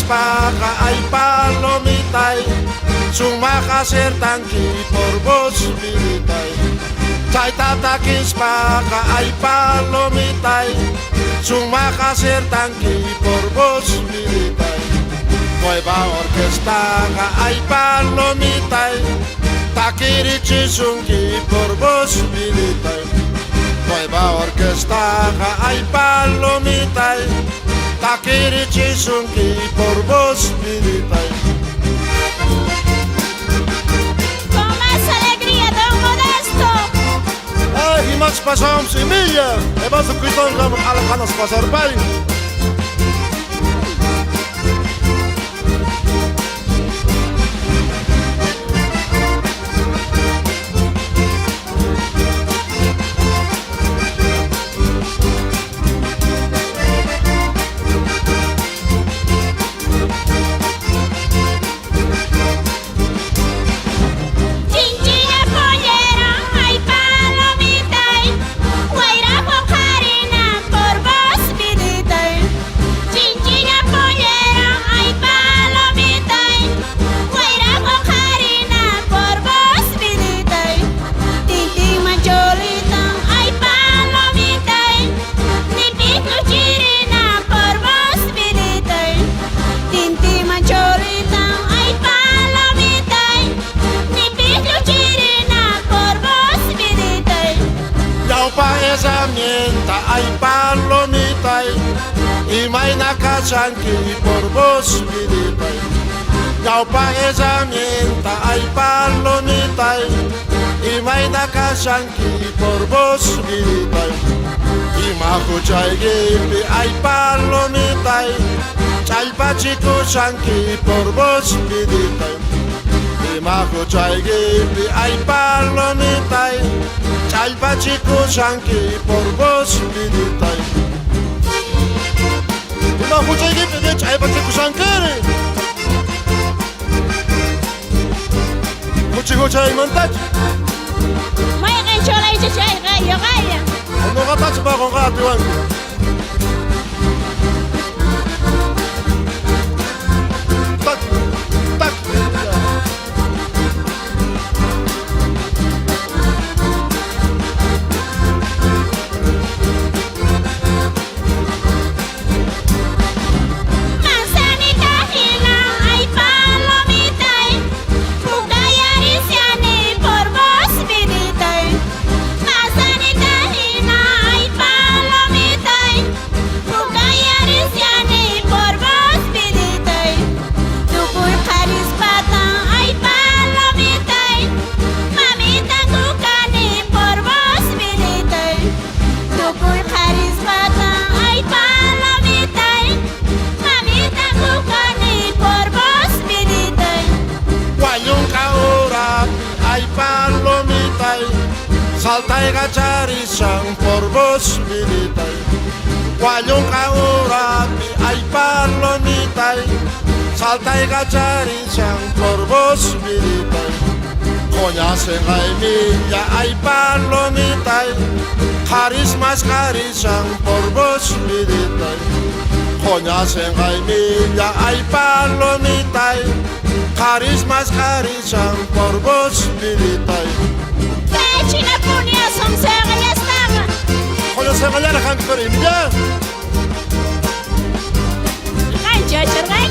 paga ay palomitay, sumakasirtangki por vos militay. Chay tatakis paga ay palomitay, sumakasirtangki por vos militay. Nueva orquesta ay palomitay, takirichisunki por vos militay. Nueva orquesta ay palomitay, takirichisunki por vos militay. Con más alegría, don Modesto. Ay, y más pasamos y milla, e vas a quitar a las ganas pasar pay. Ay palomitay, y may nakachanki por vos militay. Yaupa herramienta ay palomitay, y may nakachanki por vos militay. Y makuchay gibi ay palomitay, chalpachiku chanki por vos militay. Y makuchay gibi ay palomitay, chalpachiku chanki por vos militay. Y makuchay gibi chalpachiku chankiri, kuchikuchay mantaj. May cholay chay gaya gaya. Ano katach ba kung katiwan? Tak, tak. Saltay gacharisang por vos militay. Guayong kaurapi ay palomitay, saltay gacharisang por vos militay. Konyaseng ay milla ay palomitay, karismas karisang por vos militay. Konyaseng ay milla ay palomitay, karismas karisang por vos militay. China punya som sega ya estaba. Konya sega ya nakang karim ya. Kan jajar kan?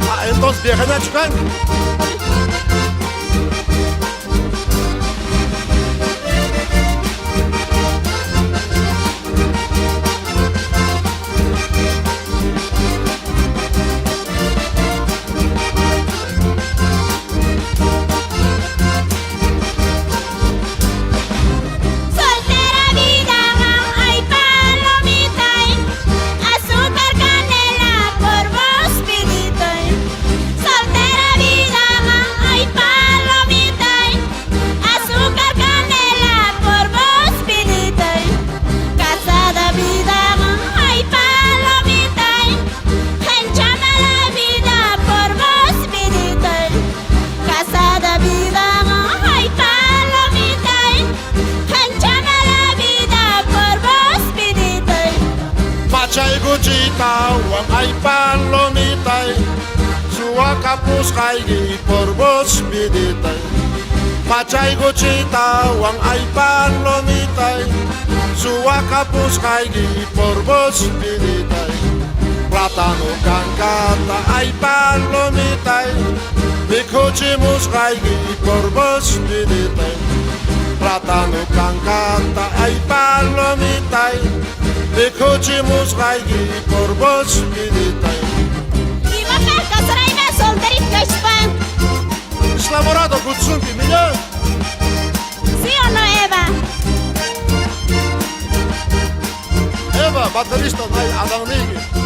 Ah, entonces viajanya chukan. Soltera vida wang ay palomitay Suwa kapus kaigi porbos biditay Machay guchita wang ay palomitay Suwa kapus kaigi porbos biditay Platano kankata ay palomitay Bikuchimus kaigi porbos biditay Platano kankata ay palomitay Bikuchimus kaigi porbos biditay Imaka kasarayna solterit kashpan. Islamorado kutsunki minya ¿Sí o no, Eva? Eva baterista nay adamnigi